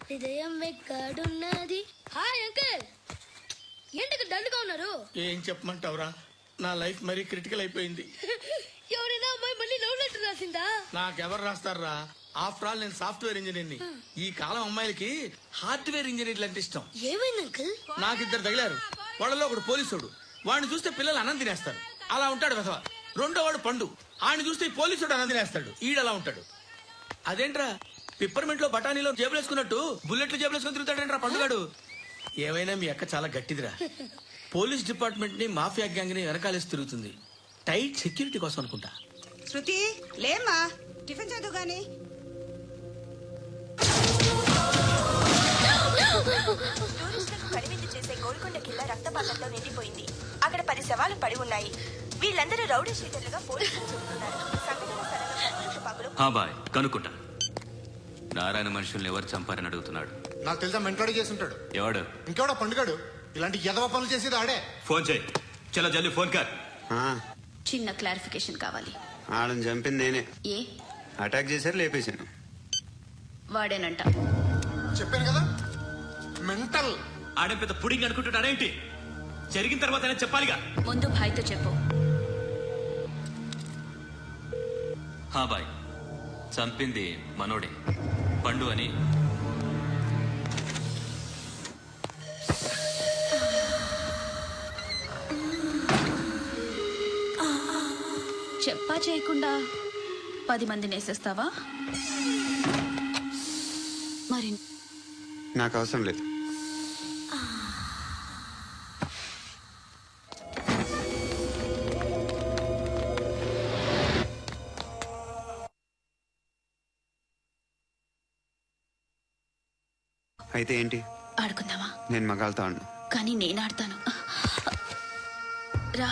హృదయం ఎక్కడున్నది? Hi uncle, ఏంటి దండుగా ఉన్నారు? ఏం చెప్పమంటావురా, నా లైఫ్ మరీ క్రిటికల్ అయిపోయింది. ఎవరైనా అమ్మాయి మళ్ళీ లవ్ లెటర్ రాసిందా? నాకెవరు రాస్తారా? ఆఫ్టర్ ఆల్ నేను సాఫ్ట్వేర్ ఇంజనీర్ని. ఈ కాలం అమ్మాయిలకి హార్డ్వేర్ ఇంజనీర్లు అంటే ఇష్టం. ఏమైంది అంకుల్? నాకు ఇద్దరు తగిలారు. వాళ్ళలో ఒకడు పోలీసుడు. వాడిని చూస్తే పిల్లలు అన్నం తినేస్తారు, అలా ఉంటాడు వెధవ. రెండో వాడు పండు. ఆయన చూస్తే ఈ పోలీసుడు అన్నం తినేస్తాడు, ఈడలా ఉంటాడు. అదేంట్రా పిప్పర్మెంట్ లో బఠానీలో జేబులేసుకున్నట్టు బుల్లెట్లు జేబులేసుకుని తిరుగుతాడేంట్రా పండుగాడు. ఏమైనా మీ అక్క చాలా గట్టిదిరా. పోలీస్ డిపార్ట్మెంట్ ని మాఫియా గ్యాంగ్ ని వెనకాలేసి తిరుగుతుంది. టైట్ సెక్యూరిటీ కోసం అనుకుంటా. శృతి లేమ్మా, టిఫిన్ చదువు గాని. కనువిందు చేసే గోల్కొండ కిల్లా రక్తపాతంతో నిండిపోయింది. అక్కడ 10 శవాలు పడి ఉన్నాయి. వీళ్ళందరూ రౌడీ షీటర్లుగా పోలీసులు చెబుతున్నారు. బాయ్ కనుక్కుంటా. నారాయణ మనుషుల్ని ఎవరు చంపారని అడుగుతున్నాడు. నాకు తెలుసా మెంటోడి చేసి ఉంటాడు. ఎవడు? ఇంకెవడో పండుగాడు. ఇలాంటి ఎదవ పనులు చేసేది ఆడే. ఫోన్ చేయి. చలో జల్దీ ఫోన్ కర్. చిన్న క్లారిఫికేషన్ కావాలి. ఆడని చంపింది నేనే. ఏ అటాక్ చేశారు, లేపేశాను. వాడేనంట. చెప్పాను కదా మెంటల్. ఆడే పెద్ద పుడింగ్ అనుకుంటున్నాడేంటి? జరిగిన తర్వాత చెప్పాలిగా. ముందు భాయ్తో చెప్పు. బాయ్ చంపింది మనోడే, పండు అని. చెప్పా చేయకుండా 10 మందిని వేసేస్తావా? మరి నాకు అవసరం లేదు. అయితే ఏంటి? ఆడుకుందామా? నేను మగాళ్ళతో ఆడను. కానీ నేను ఆడతాను. రా.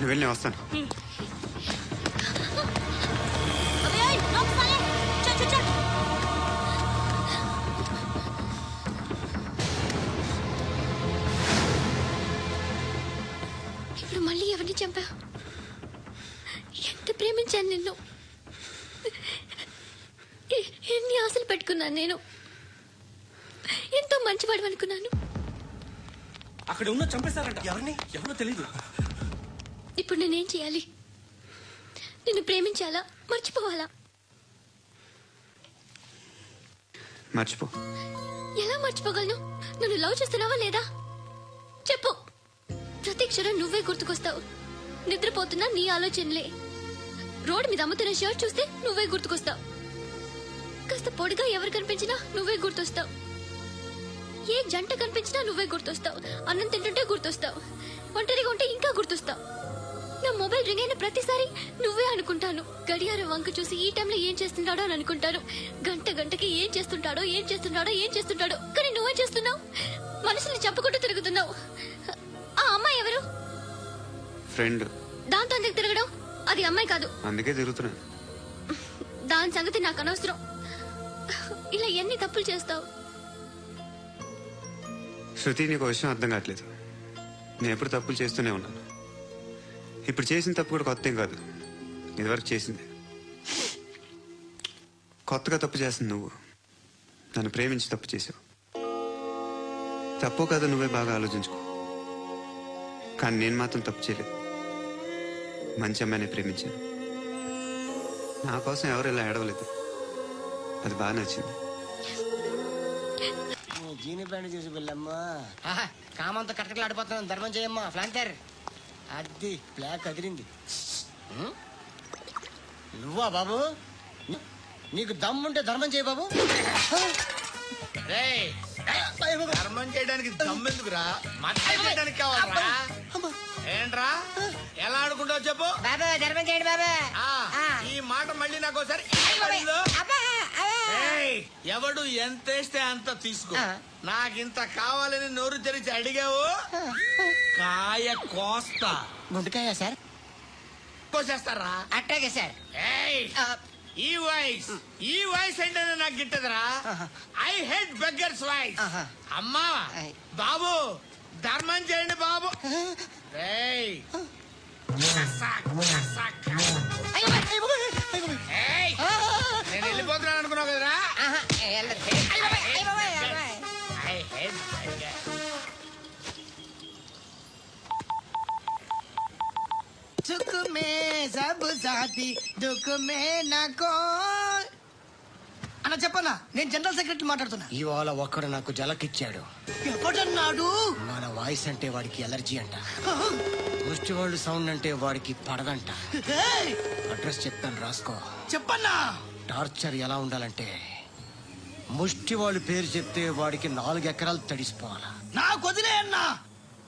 నువ్వు వెళ్ళి, నేను వస్తాను. ఇప్పుడు మళ్ళీ ఎవరిని చంపా? ఎంత ప్రేమించాను నిన్ను, ఎన్ని ఆశలు పెట్టుకున్నాను నేను. ఎంతో మంచివాడు అనుకున్నాను. అక్కడ ఉన్న చంపేస్తారంట. ఎవరిని? ఎవరో తెలీదు. ఇప్పుడు నేనేం చేయాలి? నిన్ను ప్రేమించాలా, మర్చిపోవాలా? మర్చిపో. ఎలా మర్చిపోగలను? నన్ను లవ్ చేస్తున్నావా లేదా చెప్పు. ప్రతి క్షణం నువ్వే గుర్తుకొస్తావు. నిద్రపోతున్నా నీ ఆలోచనలే. రోడ్డు మీద అమ్ముతున్న షర్ట్ చూస్తే నువ్వే గుర్తుకొస్తావు. కాస్త పొడిగా ఎవరు కనిపించినా నువ్వే గుర్తొస్తావు. ఏ జంట కనిపించినా నువ్వే గుర్తొస్తావు. అన్నం తింటుంటే గుర్తొస్తావు. ఒంటరిగా ఉంటే ఇంకా గుర్తొస్తావు. నా మొబైల్ రింగ్ అయిన ప్రతిసారి నువ్వే అనుకుంటాను. గడియారం వంక చూసి ఈ టైంలో ఏం చేస్తున్నాడో అని అనుకుంటాను. గంటకి ఏం చేస్తుంటాడో కానీ నువ్వే చేస్తున్నావు. మనసుని చంపుకుంటూ తిరుగుతున్నావు. ఆ అమ్మాయి ఎవరు? ఫ్రెండ్. దాంతో ఎందుకు తిరగడం? అది అమ్మాయి కాదు. అందుకే తిరుగుతున్నా. దాని సంగతి నాకు అనవసరం. ఇలా ఎన్ని తప్పులు చేస్తావు? శృతి, నీకు విషయం అర్థం కావట్లేదు. నేను ఎప్పుడు తప్పులు చేస్తూనే ఉన్నాను. ఇప్పుడు చేసిన తప్పు కూడా కొత్త ఏం కాదు, ఇదివరకు చేసింది. కొత్తగా తప్పు చేస్తుంది నువ్వు. నన్ను ప్రేమించి తప్పు చేసావు. తప్పు కదా నువ్వే బాగా ఆలోచించుకో. కానీ నేను మాత్రం తప్పు చేయలేదు. మంచి అమ్మాయిని ప్రేమించాను. నా కోసం ఎవరు ఇలా ఏడవలేదు. అది బాగా నచ్చింది. జీని ప్యాంట్ చూసి వెళ్ళమ్మా. కామంతో కట్టకలాడిపోతున్నాను. ధర్మం చేయమ్మా. ఫ్లాంటర్ అది బ్లాక్ అదిరింది. నువ్వా బాబు? నీకు దమ్ముంటే ధర్మం చేయ బాబు. ధర్మం చేయడానికి దమ్మెందుకురా? చేయడానికి కావాలరా? ఏంట్రా ఎలా ఆడుకుంటావు చెప్పు. బాబా ధర్మం చేయండి బాబా. ఈ మాట మళ్ళీ నాకు ఒకసారి ఎవడు ఎంత వేస్తే అంత తీసుకో. నాకింత కావాలని నోరు తెరిచి అడిగావు, కాయ కోస్తా. గుంటకాయ సార్? కోసేస్తారా? అట్టాగే సార్. ఈ వాయిస్ అంటే నాకు గిట్టదురా. I hate beggars voice. అమ్మా బాబు ధర్మం చేయండి బాబు. నేను వెళ్ళిపోతున్నాను అనుకున్నావు కదరా. సుఖ మే సబ్ సాథీ దుఃఖ మే నాకో. అన్న చెప్పన్నా, నేను జనరల్ సెక్రటరీ మాట్లాడుతున్నా. ఇవాళ ఒక్కడు నాకు జలకిచ్చాడు. ఎవడన్నాడు? మన వాయిస్ అంటే వాడికి ఎలర్జీ అంట. ముష్టి వాళ్ళు సౌండ్ అంటే వాడికి పడదంట. అడ్రస్ చెప్తాను రాసుకో. చెప్పన్నా. టార్చర్ ఎలా ఉండాలంటే ముష్టి వాళ్ళు పేరు చెప్తే వాడికి 4 ఎకరాలు తడిసిపోవాలా. నాకు వదిలే అన్నా.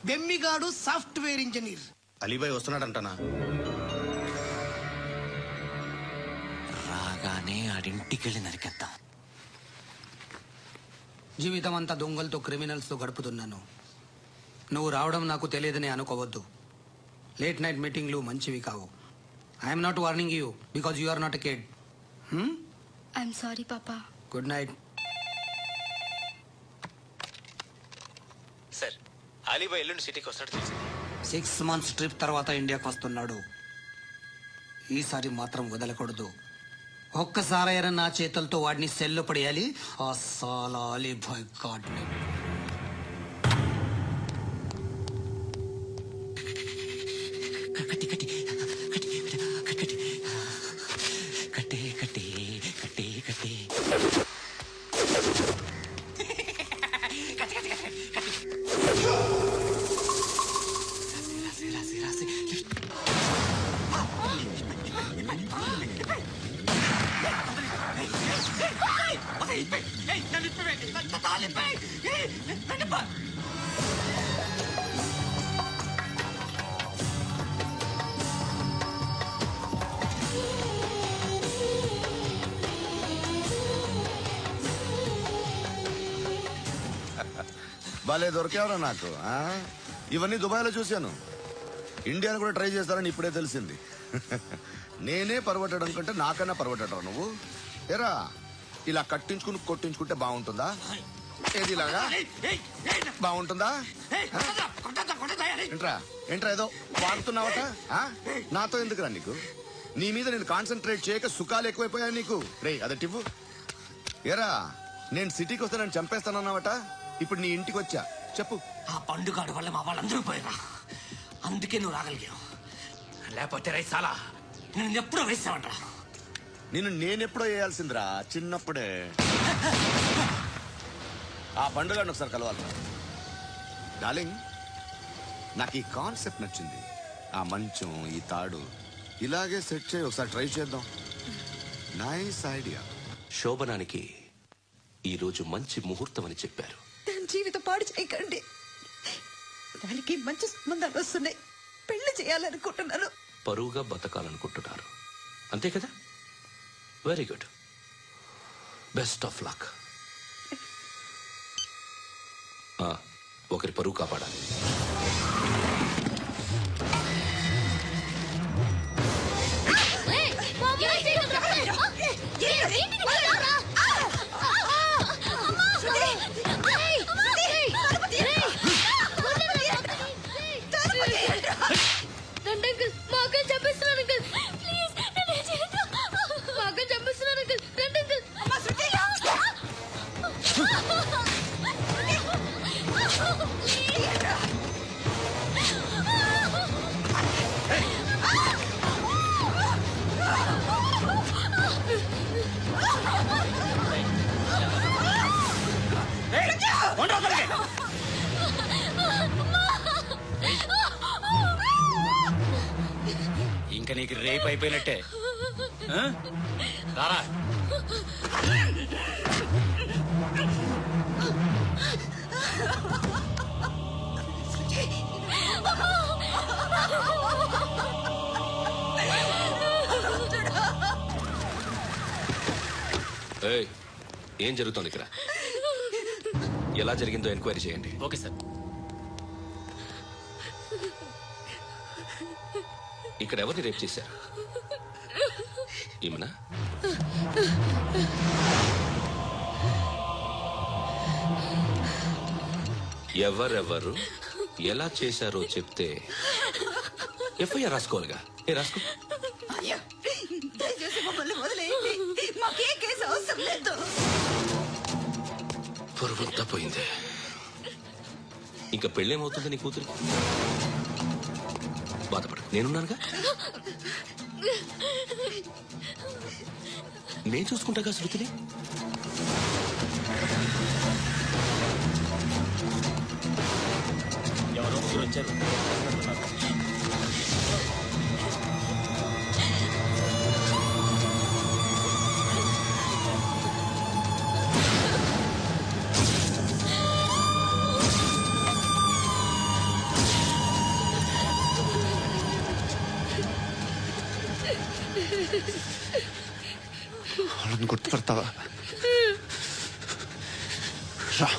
బెమ్మిగాడు సాఫ్ట్వేర్ ఇంజనీర్. అలీబాయ్ వస్తున్నాడంటనా? రాగానే ఆడింటికెళ్ళి నరికేద్దాం. జీవితం అంతా దొంగలతో క్రిమినల్స్తో గడుపుతున్నాను. నువ్వు రావడం నాకు తెలియదని అనుకోవద్దు. లేట్ నైట్ మీటింగ్లు మంచివి కావు. I'm not warning you because you are not a kid. I'm sorry పాపా. Good night. సార్, అలీబాయ్ ఎల్లుండి సిటీకి వస్తాడు తెలిసింది. 6 months ట్రిప్ తర్వాత ఇండియాకి వస్తున్నాడు. ఈసారి మాత్రం వదలకూడదు. ఒక్కసారైనా నా చేతులతో వాడిని సెల్లు పడేయాలి. ఆ సాలా అలీబాయ్ గాడ్ని. భలే దొరికేవరా నాకు. ఇవన్నీ దుబాయ్లో చూశాను. ఇండియాను కూడా ట్రై చేస్తారని ఇప్పుడే తెలిసింది. నేనే పర్వటడం కంటే నాకన్నా పర్వటరా నువ్వు. ఎరా ఇలా కట్టించుకుని కొట్టించుకుంటే బాగుంటుందా? ఏది ఇలాగా బాగుంటుందా? ఏంట్రా ఏదో వాడుతున్నావట. నాతో ఎందుకురా నీకు? నీ మీద నేను కాన్సన్ట్రేట్ చేయక సుఖాలు ఎక్కువైపోయాయి నీకు. రే అదటివ్వు. ఎరా నేను సిటీకి వస్తే నన్ను చంపేస్తానన్నావట. ఇప్పుడు నీ ఇంటికి వచ్చా. చెప్పు. ఆ పండుగాడు వల్ల మా వాళ్ళందరూ పోయినా, అందుకే నువ్వు రాగలిగావు. లేకపోతే రైసాలా నేను ఎప్పుడో వేసావంటరా. నేనెప్పుడో వేయాల్సిందిరా, చిన్నప్పుడే. ఆ పండుగను ఒకసారి కలవాలి డార్లింగ్. నాకు ఈ కాన్సెప్ట్ నచ్చింది. ఆ మంచం, ఈ తాడు ఇలాగే సెట్ చేయి. ఒకసారి ట్రై చేద్దాం. Nice idea. శోభనానికి ఈ రోజు మంచి ముహూర్తం అని చెప్పారు. జీవితం పాడు చేయకండి. దానికి మంచి సంబంధాలు వస్తున్నాయి. పెళ్లి చేయాలనుకుంటున్నాను. పరువుగా బతకాలనుకుంటున్నారు అంతే కదా? Very good, best of luck. ఒకరి పరువు కాపాడాలి. ఇంకా నీకు రేపు అయిపోయినట్టే. రారా. ఏయ్, ఏం జరుగుతోంది ఇక్కడ? ఎలా జరిగిందో ఎంక్వైరీ చేయండి. Okay sir. ఇక్కడ ఎవరిని రేప్ చేశారు? ఈమెనా? ఎవరెవరు ఎలా చేశారో చెప్తే ఎఫ్ఐఆర్ రాసుకోవాలిగా. రాసుకో. అయ్యో, దయచేసి మమ్మల్ని వదిలేయండి. మాకే కేసు అవసరం లేదు. పొరుగుంతా పోయింది. ఇంకా పెళ్ళేమవుతుంది నీ కూతురికి? బాధపడు, నేనున్నానుగా. నేను చూసుకుంటాగా శృతిని. ఎవరో ముగ్గురు వచ్చారు. వాళ్ళని గుర్తుపడతావా? రా.